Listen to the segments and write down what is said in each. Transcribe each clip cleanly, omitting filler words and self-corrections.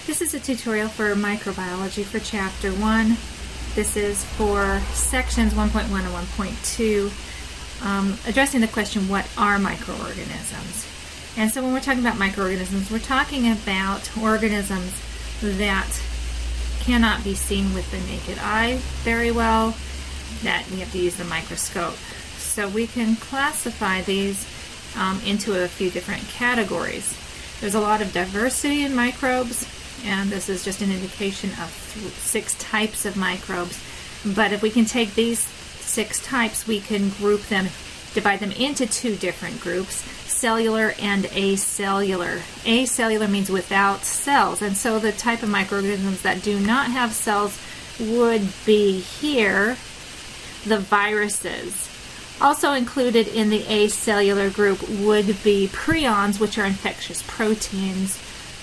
This is a tutorial for microbiology for Chapter 1. This is for sections 1.1 and 1.2, addressing the question, what are microorganisms? And so when we're talking about microorganisms, we're talking about organisms that cannot be seen with the naked eye very well, that we have to use the microscope. So we can classify these into a few different categories. There's a lot of diversity in microbes, and this is just an indication of 6 types of microbes. But if we can take these 6 types, we can group them, divide them into 2 different groups, cellular and acellular. Acellular means without cells, and so the type of microorganisms that do not have cells would be here, the viruses. Also included in the acellular group would be prions, which are infectious proteins,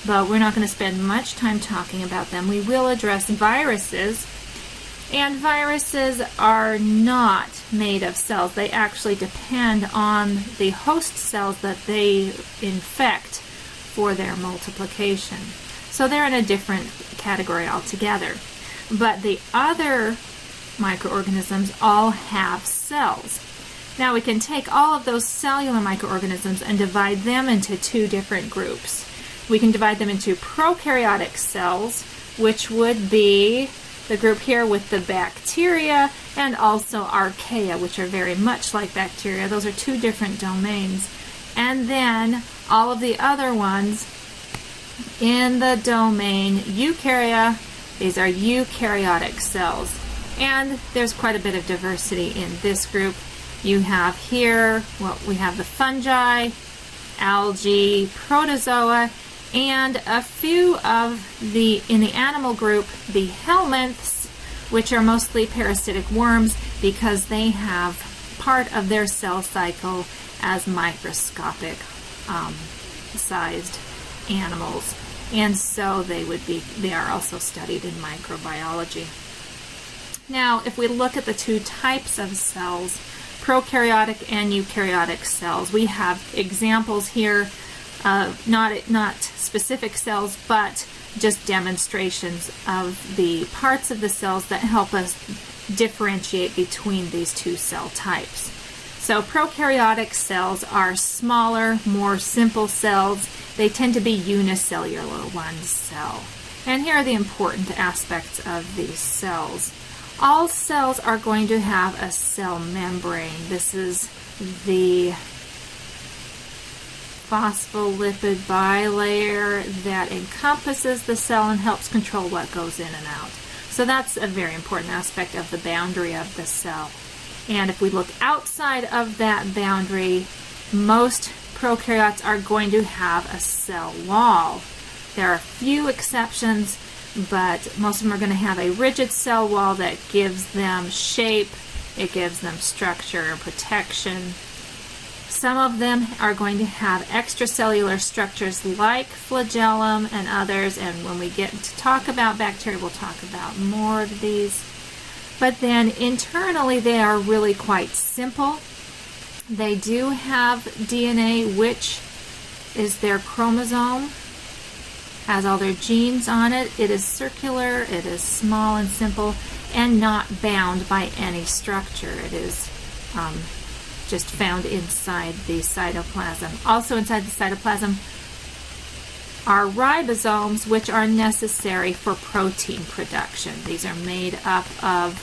but we're not going to spend much time talking about them. We will address viruses, and viruses are not made of cells. They actually depend on the host cells that they infect for their multiplication. So they're in a different category altogether. But the other microorganisms all have cells. Now we can take all of those cellular microorganisms and divide them into 2 different groups. We can divide them into prokaryotic cells, which would be the group here with the bacteria, and also archaea, which are very much like bacteria. Those are 2 different domains. And then all of the other ones in the domain eukarya, these are eukaryotic cells. And there's quite a bit of diversity in this group. You have here, we have the fungi, algae, protozoa, and a few of in the animal group, the helminths, which are mostly parasitic worms because they have part of their cell cycle as microscopic sized animals. And so they are also studied in microbiology. Now, if we look at the 2 types of cells, prokaryotic and eukaryotic cells, we have examples here, not specific cells, but just demonstrations of the parts of the cells that help us differentiate between these 2 cell types. So prokaryotic cells are smaller, more simple cells. They tend to be unicellular, one cell. And here are the important aspects of these cells. All cells are going to have a cell membrane. This is the phospholipid bilayer that encompasses the cell and helps control what goes in and out. So that's a very important aspect of the boundary of the cell. And if we look outside of that boundary, most prokaryotes are going to have a cell wall. There are a few exceptions, but most of them are going to have a rigid cell wall that gives them shape, it gives them structure and protection. Some of them are going to have extracellular structures like flagellum and others, and when we get to talk about bacteria, we'll talk about more of these. But then internally, they are really quite simple. They do have DNA, which is their chromosome, has all their genes on it. It is circular, it is small and simple, and not bound by any structure. It is just found inside the cytoplasm. Also inside the cytoplasm are ribosomes, which are necessary for protein production. These are made up of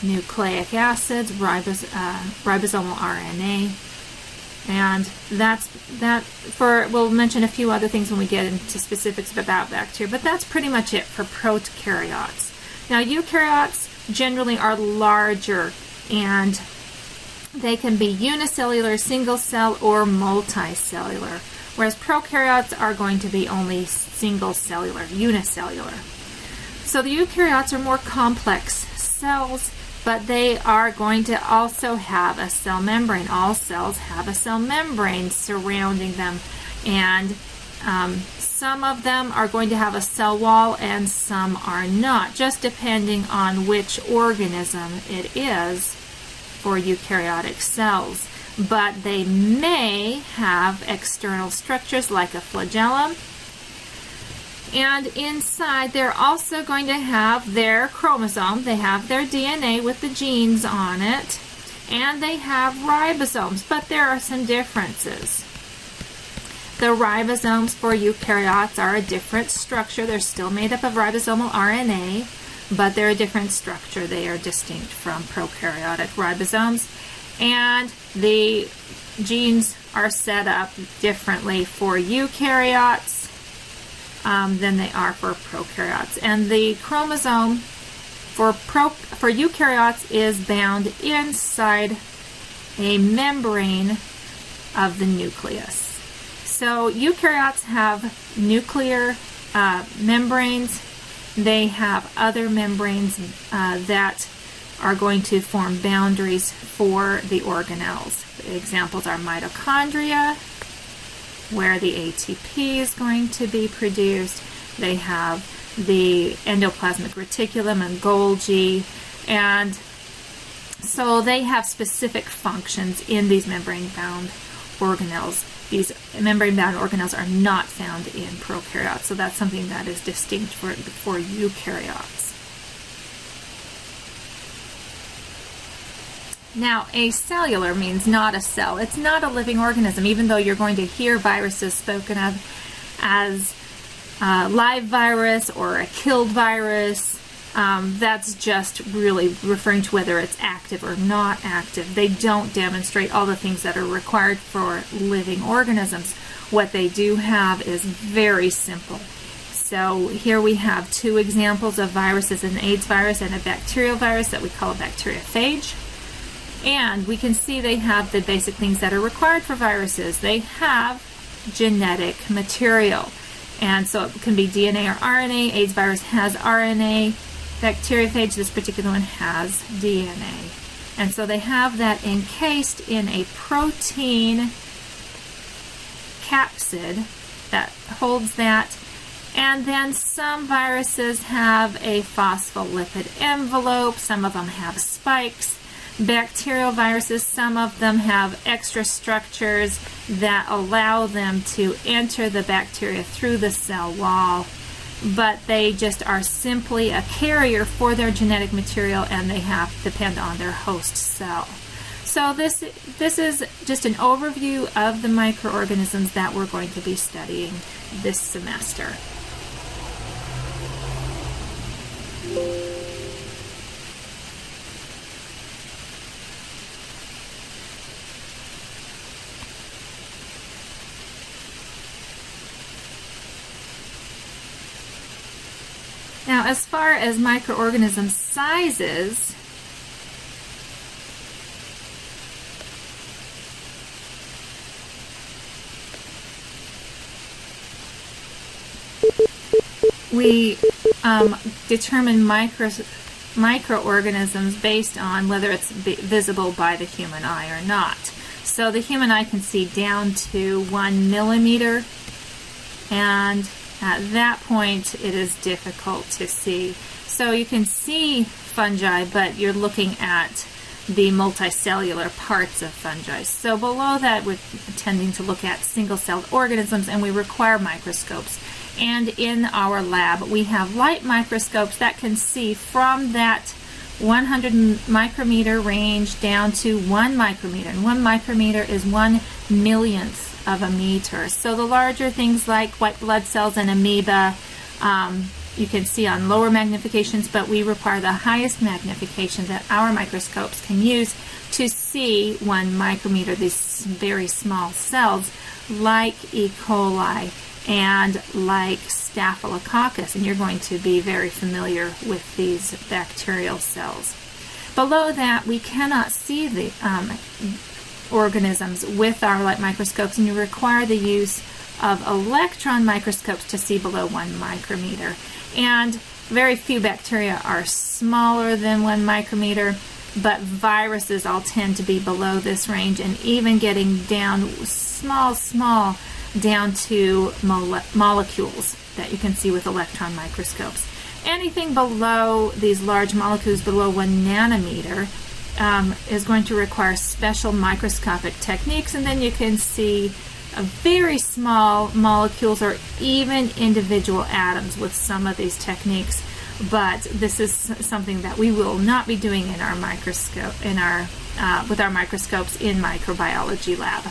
nucleic acids, ribosomal RNA, and we'll mention a few other things when we get into specifics about bacteria, but that's pretty much it for prokaryotes. Now, eukaryotes generally are larger, and they can be unicellular, single cell, or multicellular, whereas prokaryotes are going to be only single cellular, unicellular. So the eukaryotes are more complex cells, but they are going to also have a cell membrane. All cells have a cell membrane surrounding them, and some of them are going to have a cell wall and some are not, just depending on which organism it is for eukaryotic cells. But they may have external structures like a flagellum, And inside, they're also going to have their chromosome. They have their DNA with the genes on it. And they have ribosomes, but there are some differences. The ribosomes for eukaryotes are a different structure. They're still made up of ribosomal RNA, but they're a different structure. They are distinct from prokaryotic ribosomes. And the genes are set up differently for eukaryotes than they are for prokaryotes. And the chromosome for eukaryotes is bound inside a membrane of the nucleus. So eukaryotes have nuclear membranes. They have other membranes that are going to form boundaries for the organelles. Examples are mitochondria, where the ATP is going to be produced. They have the endoplasmic reticulum and Golgi, and so they have specific functions in these membrane-bound organelles. These membrane-bound organelles are not found in prokaryotes, so that's something that is distinct for eukaryotes. Now, acellular means not a cell. It's not a living organism, even though you're going to hear viruses spoken of as live virus or a killed virus. That's just really referring to whether it's active or not active. They don't demonstrate all the things that are required for living organisms. What they do have is very simple. So here we have two examples of viruses, an AIDS virus and a bacterial virus that we call a bacteriophage. And we can see they have the basic things that are required for viruses. They have genetic material. And so it can be DNA or RNA. AIDS virus has RNA. Bacteriophage, this particular one, has DNA. And so they have that encased in a protein capsid that holds that. And then some viruses have a phospholipid envelope. Some of them have spikes. Bacterial viruses, some of them have extra structures that allow them to enter the bacteria through the cell wall, but they just are simply a carrier for their genetic material, and they have to depend on their host cell. So this is just an overview of the microorganisms that we're going to be studying this semester. Now, as far as microorganism sizes, we determine microorganisms based on whether it's visible by the human eye or not. So the human eye can see down to 1 millimeter, and at that point, it is difficult to see. So you can see fungi, but you're looking at the multicellular parts of fungi. So below that, we're tending to look at single-celled organisms, and we require microscopes. And in our lab, we have light microscopes that can see from that 100 micrometer range down to 1 micrometer. And 1 micrometer is 1/1,000,000th of a meter. So the larger things like white blood cells and amoeba, you can see on lower magnifications, but we require the highest magnification that our microscopes can use to see 1 micrometer, these very small cells like E. coli and like Staphylococcus, and you're going to be very familiar with these bacterial cells. Below that, we cannot see the organisms with our light microscopes, and you require the use of electron microscopes to see below 1 micrometer. And very few bacteria are smaller than 1 micrometer, but viruses all tend to be below this range, and even getting down small down to molecules that you can see with electron microscopes. Anything below these large molecules below 1 nanometer is going to require special microscopic techniques, and then you can see very small molecules or even individual atoms with some of these techniques. But this is something that we will not be doing in our microscope, with our microscopes in microbiology lab.